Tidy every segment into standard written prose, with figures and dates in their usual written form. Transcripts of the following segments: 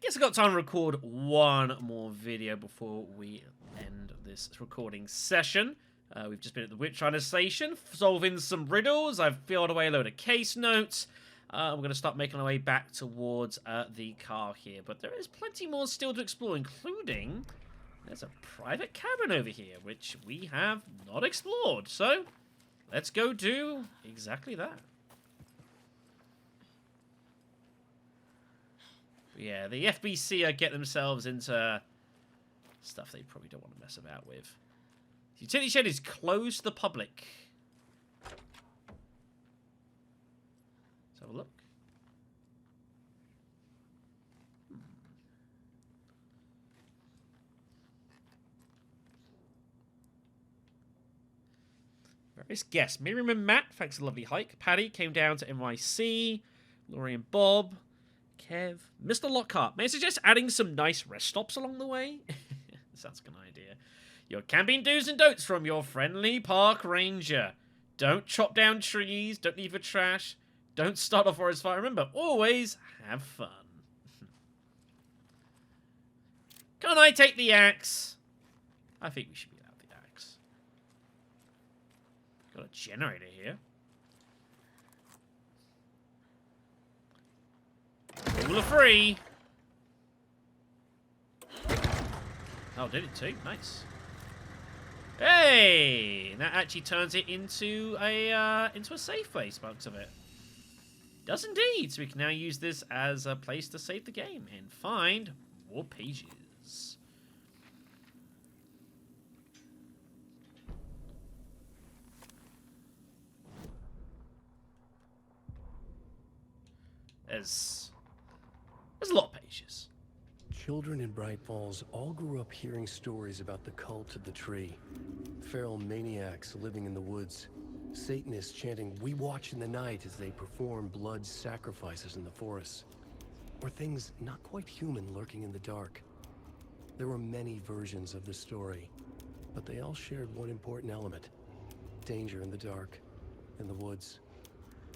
guess I've got time to record one more video before we end this recording session. We've just been at the Witchfinder Station, solving some riddles. I've filled away a load of case notes. We're going to start making our way back towards the car here. But there is plenty more still to explore, including there's a private cabin over here, which we have not explored. So let's go do exactly that. Yeah, the FBC get themselves into stuff they probably don't want to mess about with. The utility shed is closed to the public. Let's have a look. Various guests. Miriam and Matt, thanks for a lovely hike. Paddy came down to NYC. Laurie and Bob. Kev. Mr. Lockhart. May I suggest adding some nice rest stops along the way? Sounds like an idea. Your camping do's and don'ts from your friendly park ranger. Don't chop down trees. Don't leave a trash. Don't start a forest fire. Remember, always have fun. Can I take the axe? I think we should be allowed the axe. Got a generator here. Rule of 3. Oh, did it too? Nice. Hey! That actually turns it into a safe place, by the looks of it. Does indeed. So we can now use this as a place to save the game and find more pages. There's a lot of pages. Children in Bright Falls all grew up hearing stories about the cult of the tree. Feral maniacs living in the woods. Satanists chanting, "We watch in the night," as they perform blood sacrifices in the forests. Or things not quite human lurking in the dark. There were many versions of the story, but they all shared one important element. Danger in the dark, in the woods.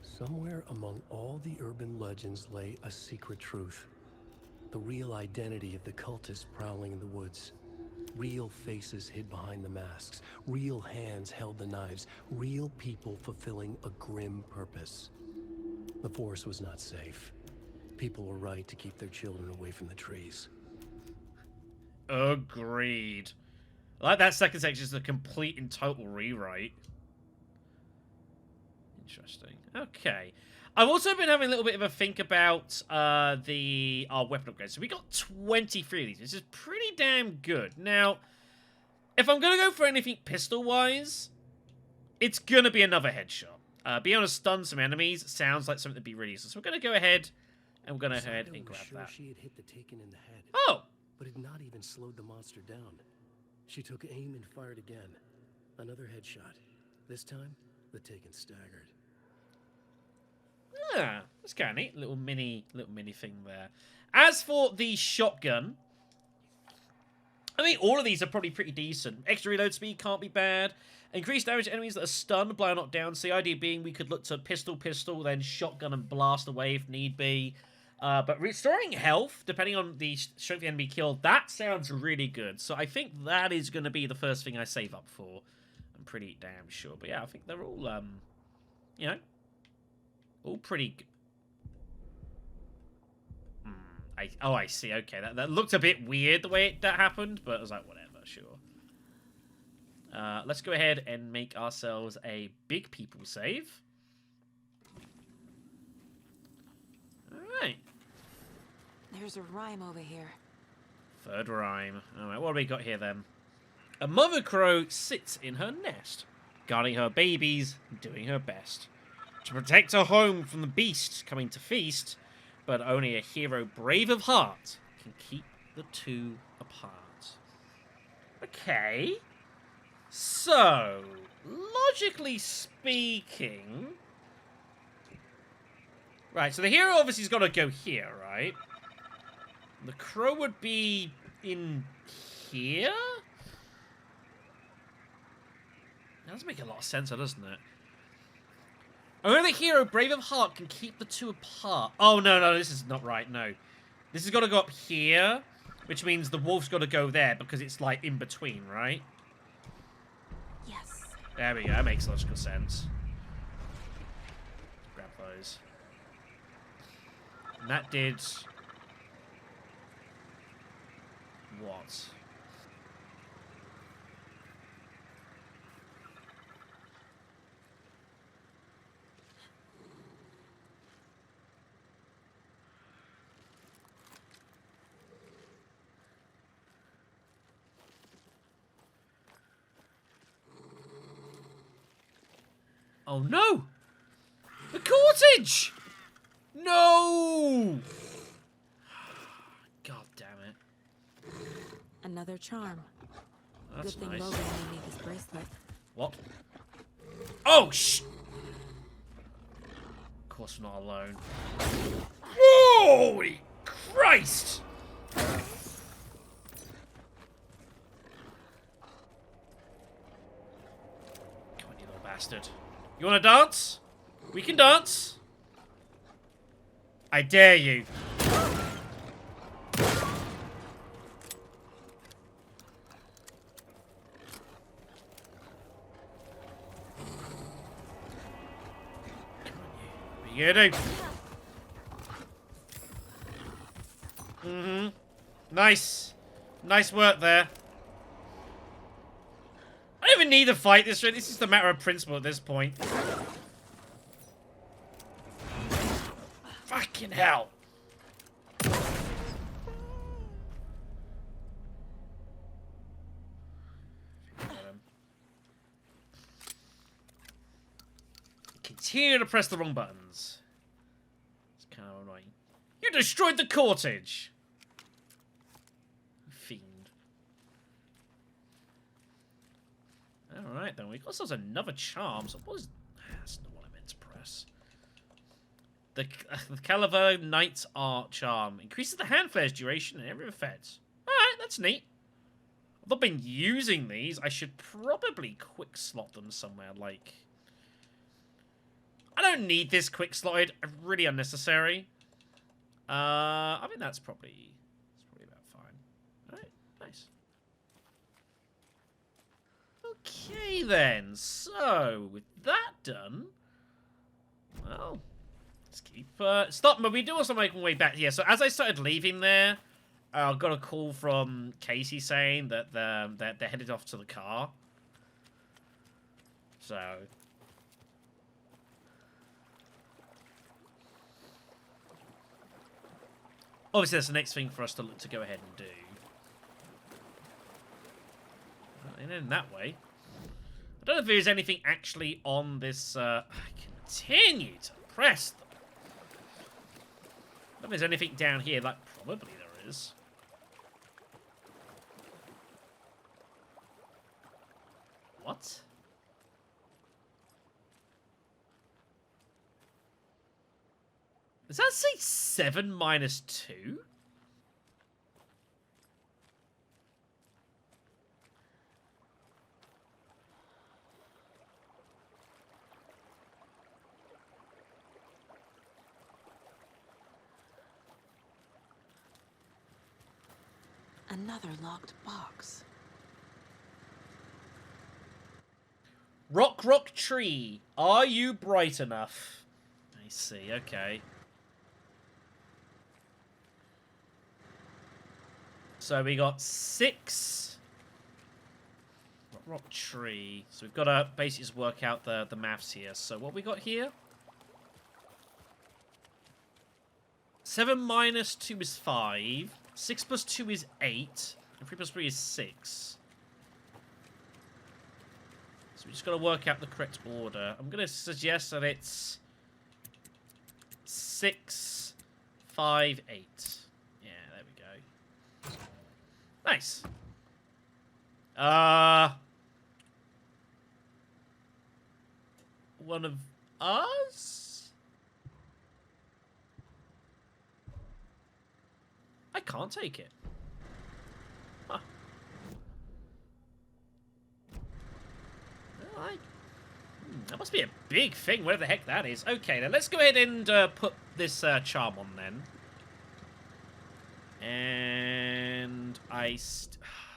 Somewhere among all the urban legends lay a secret truth. The real identity of the cultists prowling in the woods. Real faces hid behind the masks. Real hands held the knives. Real people fulfilling a grim purpose. The forest was not safe. People were right to keep their children away from the trees. Agreed. I like that second section is a complete and total rewrite. Interesting. Okay. I've also been having a little bit of a think about our weapon upgrades. So we got 23 of these, which is pretty damn good. Now, if I'm going to go for anything pistol-wise, it's going to be another headshot. Being able to stun some enemies sounds like something to be really useful. So we're going to go ahead and grab that. She had hit the Taken in the head. Oh! But had not even slowed the monster down. She took aim and fired again. Another headshot. This time, the Taken staggered. Ah, that's kind of neat. Little mini thing there. As for the shotgun, I mean, all of these are probably pretty decent. Extra reload speed can't be bad. Increased damage to enemies that are stunned, blown, knocked down. So the idea being we could look to pistol, then shotgun and blast away if need be. But restoring health, depending on the strength of the enemy killed, that sounds really good. So I think that is going to be the first thing I save up for. I'm pretty damn sure. But yeah, I think they're all, you know, all pretty good. I see. Okay, that looked a bit weird the way that happened, but I was like, whatever, sure. Let's go ahead and make ourselves a big people save. Alright. There's a rhyme over here. Third rhyme. Alright, what do we got here then? A mother crow sits in her nest, guarding her babies, doing her best to protect her home from the beasts coming to feast, but only a hero brave of heart can keep the two apart. Okay. So, logically speaking... Right, so the hero obviously has got to go here, right? The crow would be in here? That doesn't make a lot of sense, doesn't it? Only the hero, brave of heart, can keep the two apart. Oh, no, this is not right, no. This has got to go up here, which means the wolf's got to go there because it's like in between, right? Yes. There we go. That makes logical sense. Grab those. And that did... what? Oh no! The cottage! No! God damn it. Another charm. That's Good thing nice. Logan made me this bracelet. What? Oh, Of course we're not alone. Holy Christ! Come on, you little bastard. You wanna dance? We can dance. I dare you. What you gonna do? Mm-hmm. Nice. Nice work there. I don't even need to fight this. This is just a matter of principle at this point. Fucking hell. Continue to press the wrong buttons. It's kind of annoying. You destroyed the cottage! Fiend. Alright then, we got ourselves another charm. So what is... that's not what I meant to press. The Caliver Knight's Art Charm. Increases the hand flare's duration and every effect. Alright, that's neat. I've not been using these. I should probably quick slot them somewhere, like... I don't need this quick slotted. Really unnecessary. I think that's probably about fine. Alright, nice. Okay then. So with that done, well, let's keep stop. But we do also make our way back here. So as I started leaving there, I got a call from Casey saying that they're headed off to the car. So. Obviously, that's the next thing for us to go ahead and do. And in that way, I don't know if there's anything actually on this. I continue to press them. I don't know if there's anything down here. Like, probably there is. What? Does that say 7 minus 2? Another locked box. Rock tree. Are you bright enough? I see, okay. So we got 6 rock tree. So we've got to basically just work out the maths here. So what we got here? 7 minus 2 is 5. 6 plus 2 is 8. And 3 plus 3 is 6. So we just got to work out the correct order. I'm going to suggest that it's 6, 5, 8. Yeah, there we go. Nice. One of us? I can't take it. Huh. Well, that must be a big thing, whatever the heck that is. Okay, then let's go ahead and put this charm on then.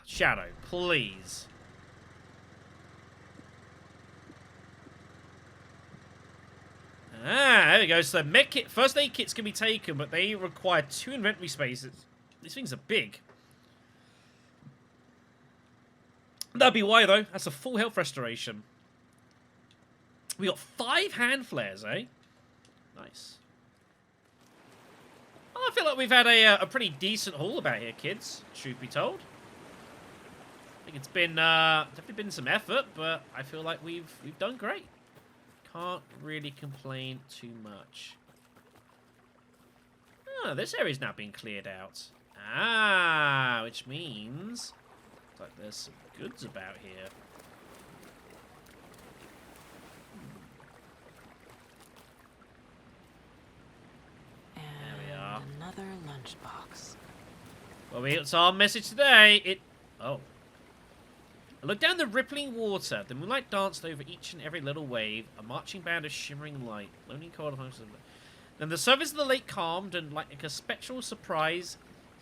Shadow, please. Ah, there we go. So med kit, first aid kits can be taken, but they require 2 inventory spaces. These things are big. That'd be why, though. That's a full health restoration. We got 5 hand flares, eh? Nice. Well, I feel like we've had a pretty decent haul about here, kids. Truth be told. I think it's been definitely been some effort, but I feel like we've done great. Can't really complain too much. Ah, this area's now been cleared out. Ah, which means looks like there's some goods about here. And another lunchbox. Well, it's our message today. Oh. I looked down the rippling water. The moonlight danced over each and every little wave, a marching band of shimmering light. Lonely cold. Then the surface of the lake calmed, and like a spectral surprise,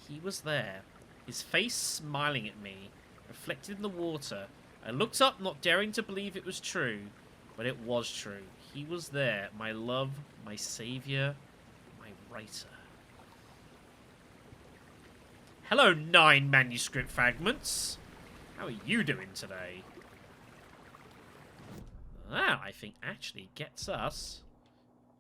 he was there. His face smiling at me, reflected in the water. I looked up, not daring to believe it was true, but it was true. He was there, my love, my savior, my writer. Hello, 9 manuscript fragments. How are you doing today? That, I think, actually gets us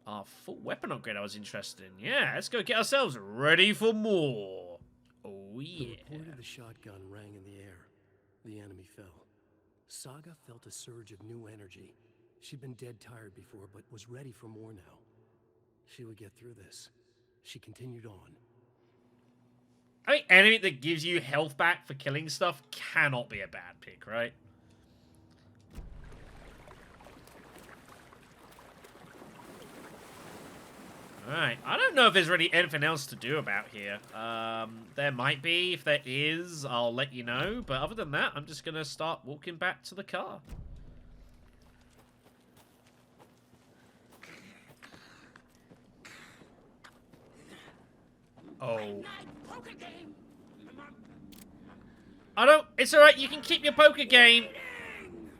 our full weapon upgrade I was interested in. Yeah, let's go get ourselves ready for more. Oh, yeah. The report of the shotgun rang in the air. The enemy fell. Saga felt a surge of new energy. She'd been dead tired before, but was ready for more now. She would get through this. She continued on. I mean, anything that gives you health back for killing stuff cannot be a bad pick, right? Alright, I don't know if there's really anything else to do about here. There might be. If there is, I'll let you know. But other than that, I'm just going to start walking back to the car. Oh. It's alright, you can keep your poker game.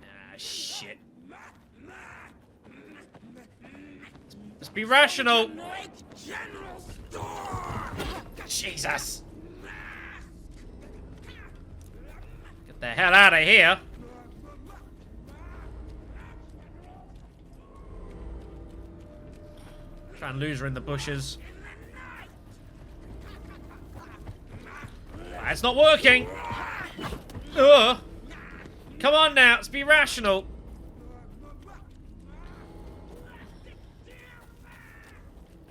Ah, shit. Let's be rational. Jesus. Get the hell out of here. Try and lose her in the bushes. It's not working. Ugh. Come on now, let's be rational.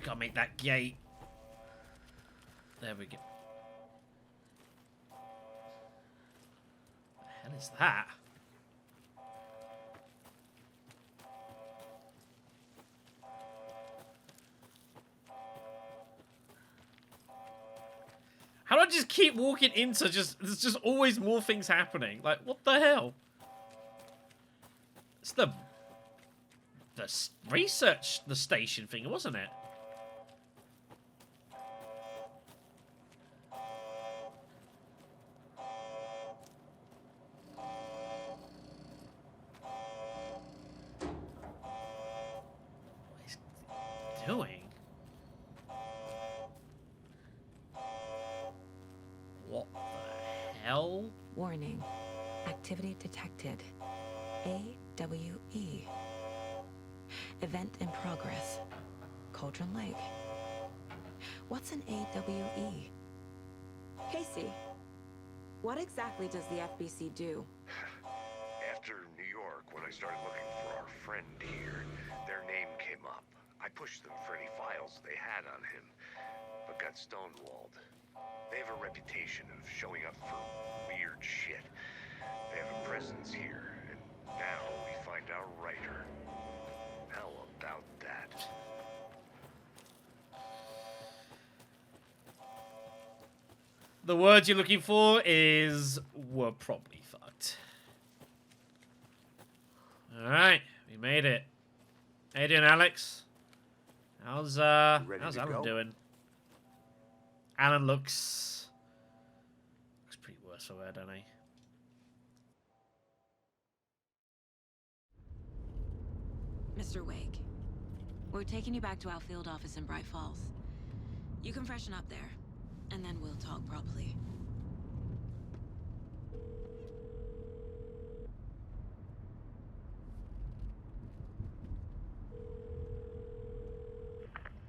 Gotta make that gate. There we go. What the hell is that? How do I just keep walking into there's just always more things happening? Like, what the hell? It's the research, the station thing, wasn't it? What is he doing? What the hell? Warning. Activity detected. AWE. Event in progress. Cauldron Lake. What's an AWE? Casey, what exactly does the FBC do? After New York, when I started looking for our friend here, their name came up. I pushed them for any files they had on him, but got stonewalled. They have a reputation of showing up for weird shit. They have a presence here, and now we find our writer. How about that? The word you're looking for is we're probably fucked. Alright, we made it. How you doing, Alex? How's Alan doing? Alan looks pretty word for word, don't he? Mr. Wake, we're taking you back to our field office in Bright Falls. You can freshen up there, and then we'll talk properly.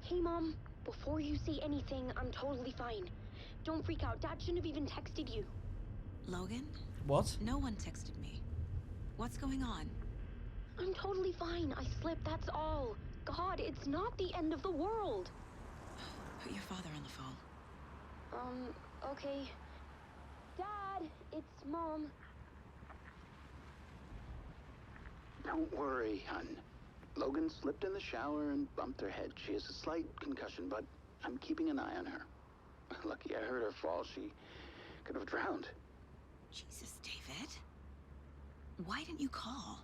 Hey, Mom. Before you say anything, I'm totally fine. Don't freak out. Dad shouldn't have even texted you. Logan? What? No one texted me. What's going on? I'm totally fine. I slipped, that's all. God, it's not the end of the world. Put your father on the phone. Okay. Dad, it's Mom. Don't worry, hon. Logan slipped in the shower and bumped her head. She has a slight concussion, but I'm keeping an eye on her. Lucky I heard her fall. She could have drowned. Jesus, David. Why didn't you call?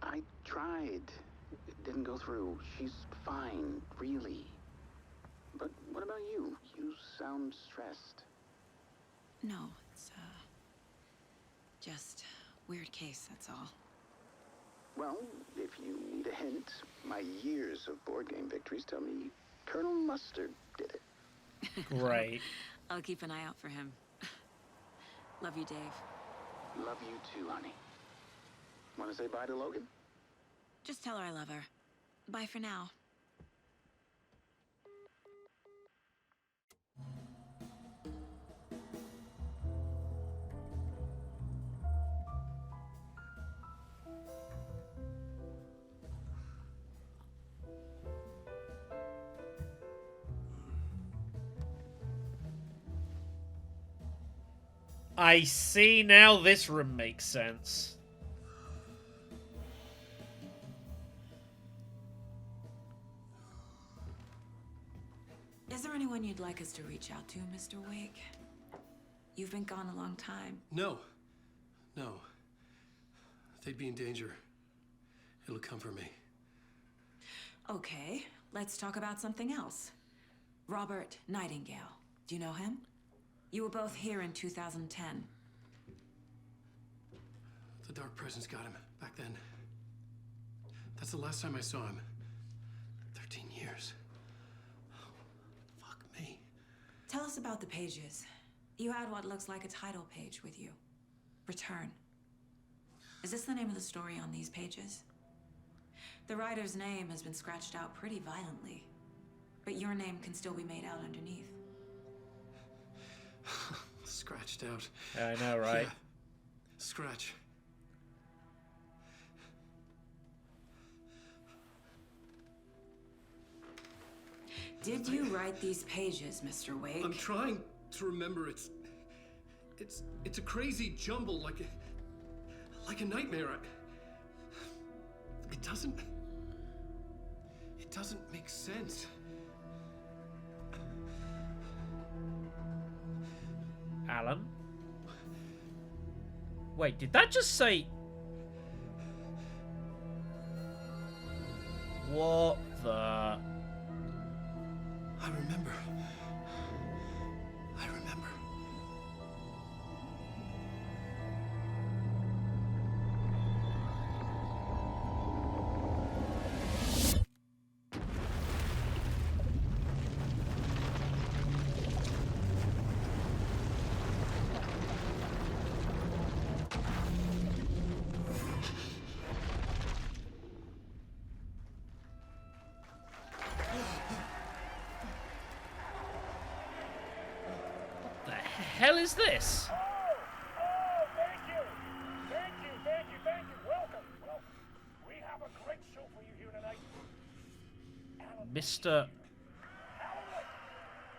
I tried. It didn't go through. She's fine, really. But what about you? You sound stressed. No, it's, just weird case, that's all. Well, if you need a hint, my years of board game victories tell me Colonel Mustard did it. Great. I'll keep an eye out for him. Love you, Dave. Love you too, honey. Want to say bye to Logan? Just tell her I love her. Bye for now. I see now this room makes sense. Is there anyone you'd like us to reach out to, Mr. Wake? You've been gone a long time. No. They'd be in danger. It'll come for me. Okay, let's talk about something else. Robert Nightingale. Do you know him? You were both here in 2010. The Dark Presence got him back then. That's the last time I saw him. 13 years. Oh, fuck me. Tell us about the pages. You had what looks like a title page with you. Return. Is this the name of the story on these pages? The writer's name has been scratched out pretty violently, but your name can still be made out underneath. Scratched out. I know, right? Yeah. Scratch. Did you write these pages, Mr. Wake? I'm trying to remember. It's a crazy jumble, like a nightmare. It doesn't make sense. Alan? Wait, did that just say... What the... I remember. hell is this? Thank you. Welcome. We have a great show for you here tonight. Mr. Alan Wake,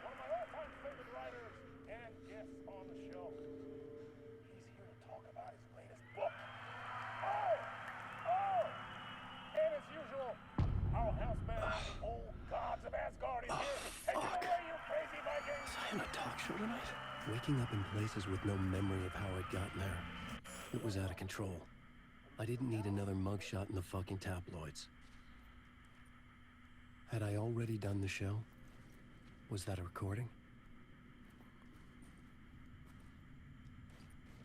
one of my all-time favorite writers and guests on the show. He's here to talk about his latest book. And as usual, our house band, the old gods of Asgard, is here. Take it away, you crazy Vikings! Was I on a talk show tonight? Waking up in places with no memory of how I'd gotten there. It was out of control. I didn't need another mugshot in the fucking tabloids. Had I already done the show? Was that a recording?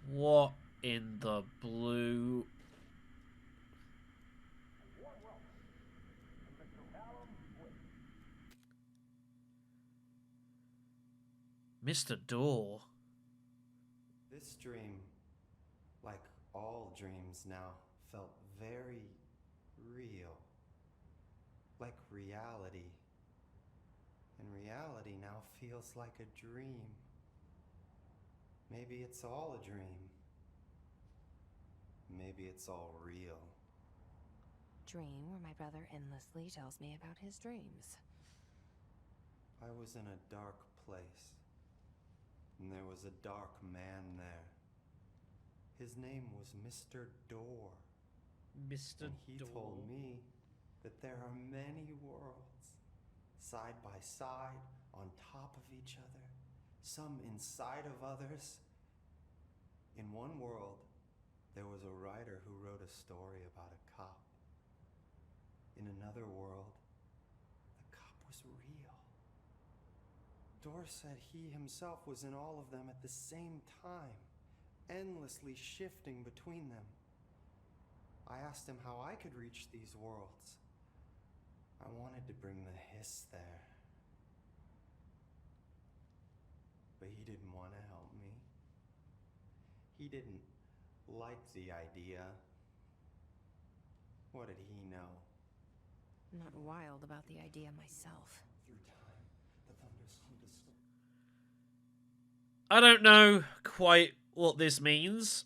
What in the blue? Mr. Door. This dream, like all dreams now, felt very real. Like reality. And reality now feels like a dream. Maybe it's all a dream. Maybe it's all real. Dream where my brother endlessly tells me about his dreams. I was in a dark place. And there was a dark man there. His name was Mr. Door. Mr. And he Door. told me that there are many worlds, side by side, on top of each other, some inside of others. In one world, there was a writer who wrote a story about a cop. In another world, the cop was real. Door said he himself was in all of them at the same time, endlessly shifting between them. I asked him how I could reach these worlds. I wanted to bring the hiss there. But he didn't want to help me. He didn't like the idea. What did he know? I'm not wild about the idea myself. Through time, the thunders hum to stop. I don't know quite what this means.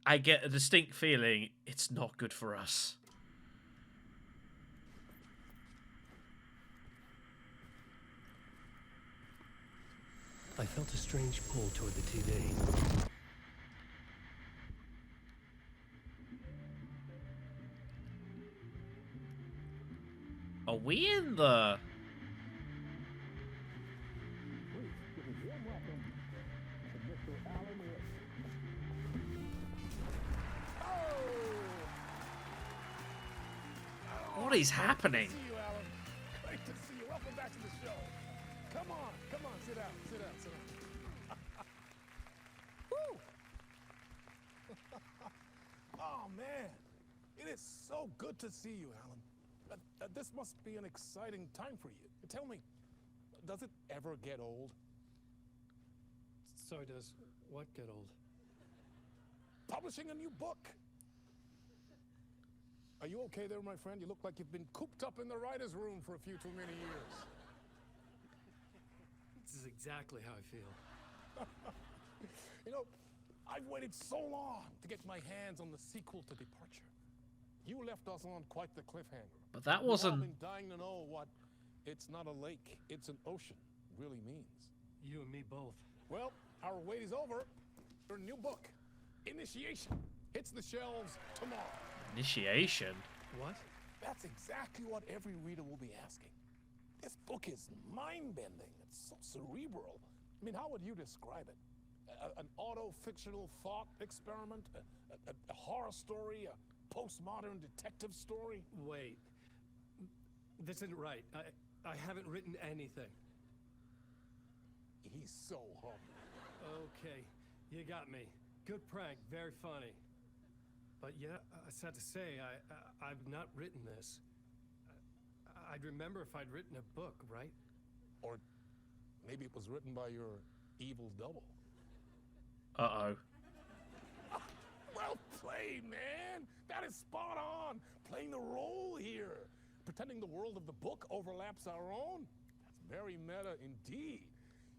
I get a distinct feeling it's not good for us. I felt a strange pull toward the TV. Are we in the... What is happening? See you, Alan. Great to see you. Welcome back to the show. Come on, sit down, sit down. Woo! Oh man, it is so good to see you, Alan. This must be an exciting time for you. Tell me, does it ever get old? So does what get old? Publishing a new book. Are you okay there, my friend? You look like you've been cooped up in the writer's room for a few too many years. This is exactly how I feel. You know, I've waited so long to get my hands on the sequel to Departure. You left us on quite the cliffhanger. But that We've all wasn't... been dying to know what "it's not a lake, it's an ocean" really means. You and me both. Well, our wait is over. Your new book, Initiation, hits the shelves tomorrow. Initiation? What? That's exactly what every reader will be asking. This book is mind-bending. It's so cerebral. I mean, how would you describe it? An auto-fictional thought experiment? A horror story? A postmodern detective story? Wait. This isn't right. I haven't written anything. He's so humble. Okay, you got me. Good prank, very funny. But yeah, sad to say, I've not written this. I'd remember if I'd written a book, right? Or maybe it was written by your evil double. Uh-oh. Well played, man! That is spot on! Playing the role here. Pretending the world of the book overlaps our own. That's very meta indeed.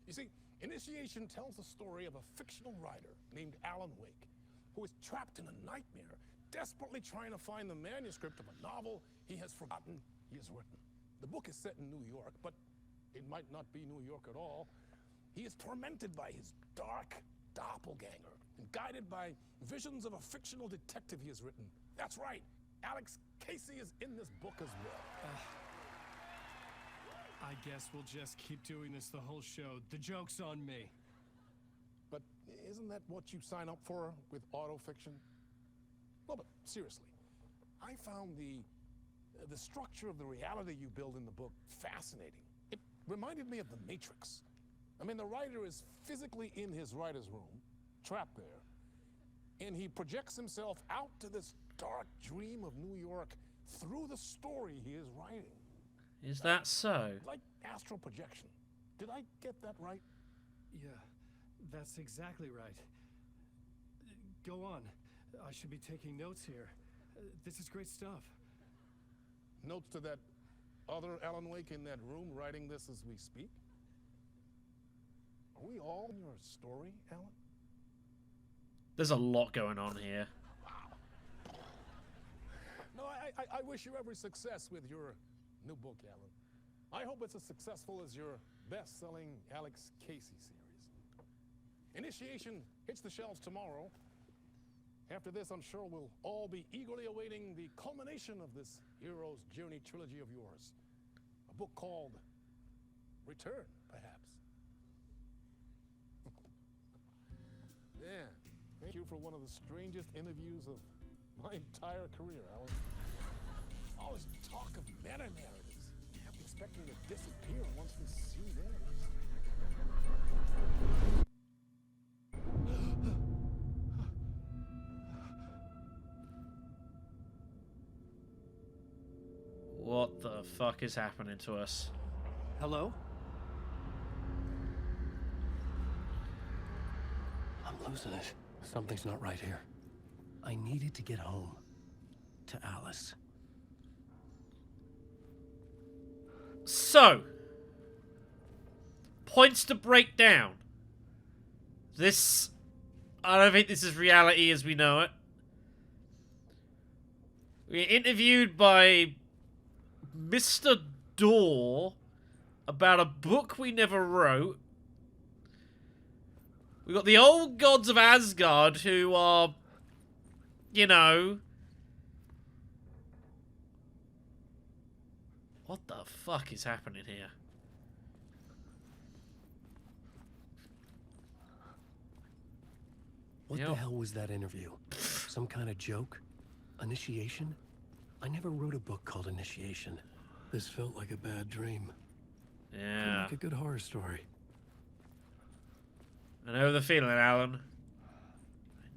You see, Initiation tells the story of a fictional writer named Alan Wake, who is trapped in a nightmare, desperately trying to find the manuscript of a novel he has forgotten he has written. The book is set in New York, but it might not be New York at all. He is tormented by his dark doppelganger and guided by visions of a fictional detective he has written. That's right, Alex Casey is in this book as well. I guess we'll just keep doing this the whole show. The joke's on me. But isn't that what you sign up for with autofiction? No, but seriously, I found the structure of the reality you build in the book fascinating. It reminded me of The Matrix. I mean, the writer is physically in his writer's room, trapped there. And he projects himself out to this dark dream of New York through the story he is writing. Is that so? Like astral projection. Did I get that right? Yeah, that's exactly right. Go on. I should be taking notes here. This is great stuff. Notes to that other Alan Wake in that room writing this as we speak? Are we all in your story, Alan? There's a lot going on here. No, I wish you every success with your new book, Alan. I hope it's as successful as your best-selling Alex Casey series. Initiation hits the shelves tomorrow. After this, I'm sure we'll all be eagerly awaiting the culmination of this hero's journey trilogy of yours. A book called Return, perhaps. Yeah, thank you for one of the strangest interviews of my entire career, Alan. All this talk of meta-narratives. I'm expecting to disappear once this scene ends. What the fuck is happening to us? Hello? I'm losing it. Something's not right here. I needed to get home. To Alice. So, points to break down. This, I don't think this is reality as we know it. We're interviewed by Mr. Door about a book we never wrote. We got the old gods of Asgard who are, you know... What the fuck is happening here? What the hell was that interview? Some kind of joke? Initiation? I never wrote a book called Initiation. This felt like a bad dream. Yeah. Like a good horror story. I know the feeling, Alan.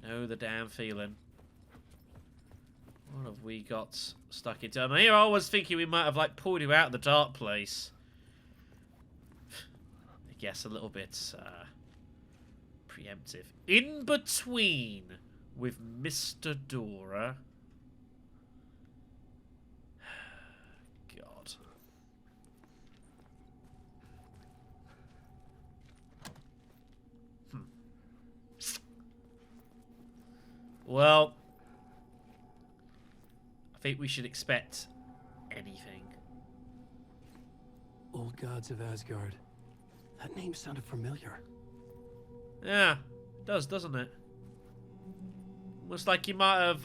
I know the damn feeling. What have we got stuck into? And here I was thinking we might have, like, pulled you out of the dark place. I guess a little bit, preemptive. In between with Mr. Dora. God. Well... I think we should expect anything. Old gods of Asgard. That name sounded familiar. Yeah, it does, doesn't it? Almost like you might have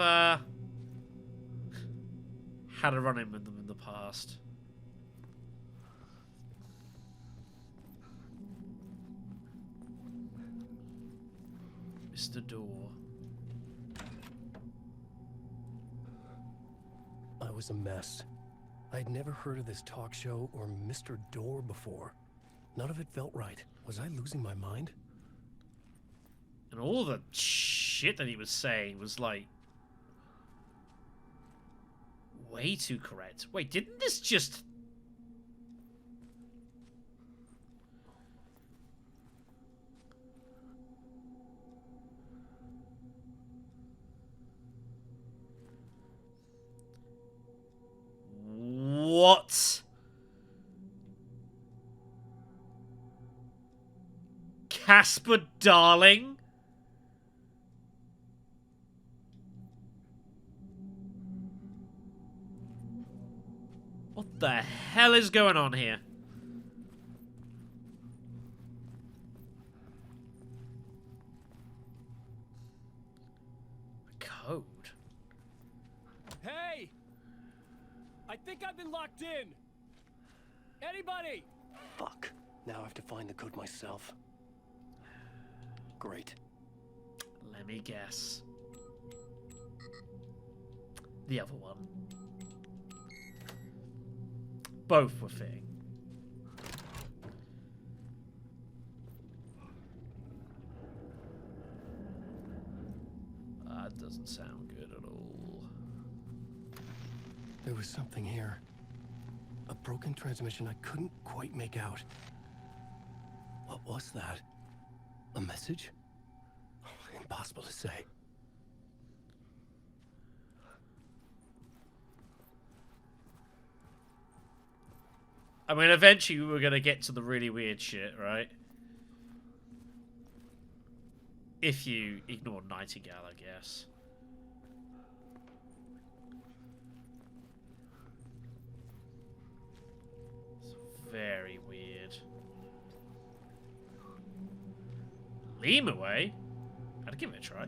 had a run-in with them in the past. Mr. Door. I was a mess. I'd never heard of this talk show or Mr. Door before. None of it felt right. Was I losing my mind? And all the shit that he was saying was like... way too correct. Wait, didn't this just... What? Casper Darling? What the hell is going on here? A code. Hey! I think I've been locked in! Anybody? Fuck. Now I have to find the code myself. Great. Let me guess. The other one. Both were fitting. That doesn't sound good at all. There was something here. A broken transmission I couldn't quite make out. What was that? A message? Impossible to say. I mean, eventually we're gonna get to the really weird shit, right? If you ignore Nightingale, I guess. It's very weird. Leam away? I'd give it a try.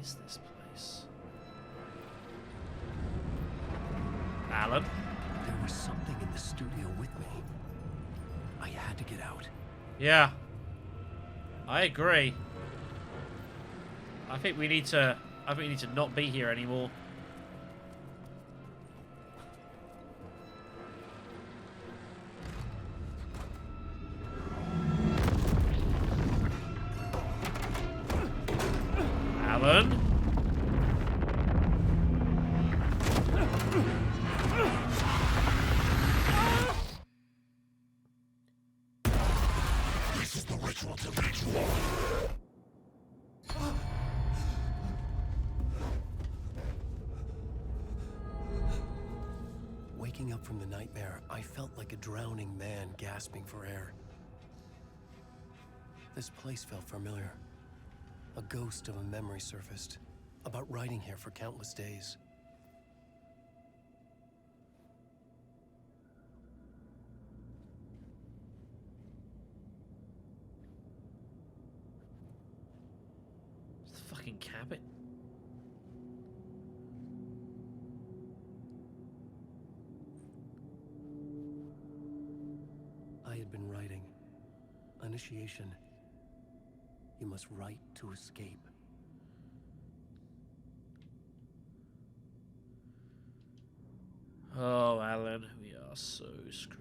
Is this place? Alan? There was something in the studio with me. I had to get out. Yeah. I agree. I think we need to not be here anymore. Alan? This is the ritual to lead you on. Waking up from the nightmare, I felt like a drowning man gasping for air. This place felt familiar. A ghost of a memory surfaced, about riding here for countless days. It's the fucking cabin. I had been writing. Initiation. You must write to escape. Oh, Alan, we are so screwed.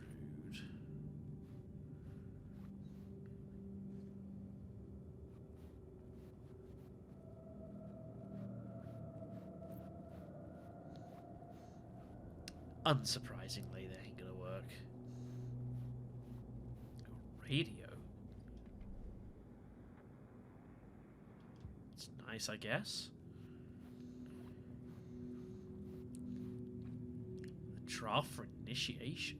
Unsurprisingly, that ain't gonna work. Radio? It's nice, I guess. The draft for initiation.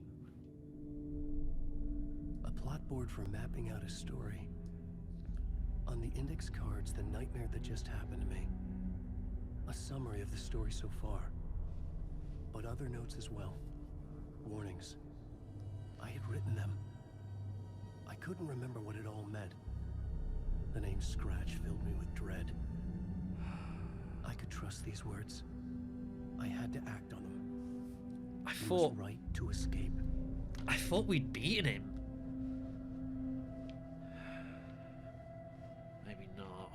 A plot board for mapping out a story. On the index cards, the nightmare that just happened to me. A summary of the story so far. But other notes as well. Warnings. I had written them. I couldn't remember what it all meant. The name Scratch filled me with dread. I could trust these words. I had to act on them. I He thought was right to escape. I thought we'd beaten him. Maybe not.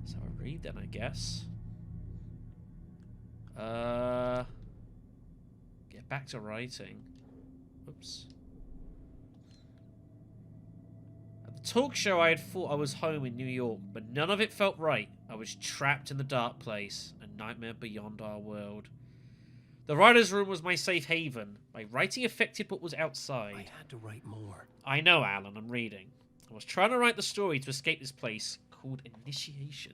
So I read then, I guess. Get back to writing. Oops. At the talk show, I had thought I was home in New York, but none of it felt right. I was trapped in the dark place, a nightmare beyond our world. The writer's room was my safe haven. My writing affected what was outside. I had to write more. I know, Alan, I'm reading. I was trying to write the story to escape this place called Initiation.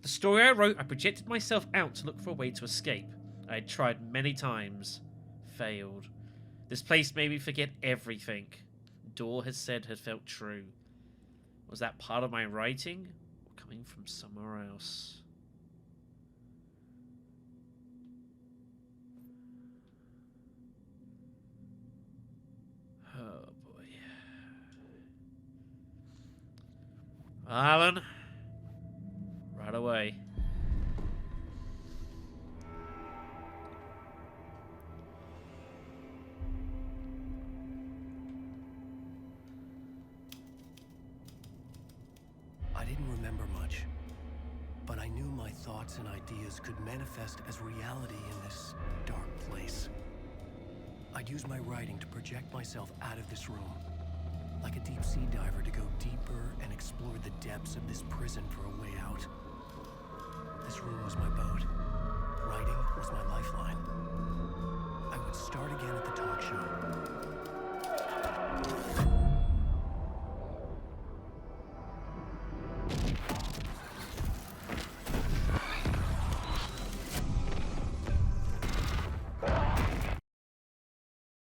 The story I wrote, I projected myself out to look for a way to escape. I had tried many times. Failed. This place made me forget everything Dor has said had felt true. Was that part of my writing? Or coming from somewhere else? Oh boy. Alan. Right away. I didn't remember much. but I knew my thoughts and ideas could manifest as reality in this dark place. I'd use my writing to project myself out of this room, like a deep sea diver to go deeper and explore the depths of this prison for a way out. This room was my boat.